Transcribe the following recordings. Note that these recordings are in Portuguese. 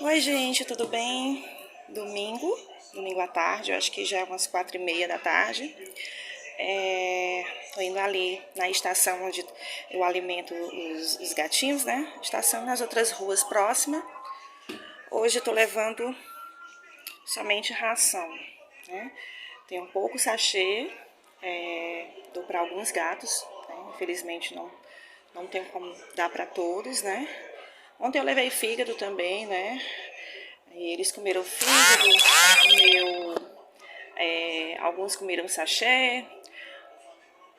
Oi, gente, tudo bem? Domingo à tarde, eu acho que já é umas 4h30 da tarde. Tô indo ali na estação onde eu alimento os gatinhos, né? Estação nas outras ruas próximas. Hoje eu tô levando somente ração, né? Tem um pouco sachê, dou para alguns gatos, né? Infelizmente não tem como dar para todos, né? Ontem eu levei fígado também, né? E eles comeram fígado, alguns comeram sachê,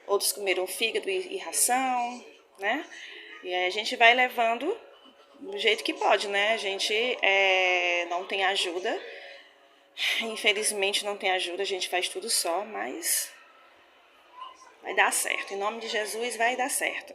outros comeram fígado e ração, né? E aí a gente vai levando do jeito que pode, né? A gente não tem ajuda, infelizmente não tem ajuda, a gente faz tudo só, mas vai dar certo. Em nome de Jesus vai dar certo.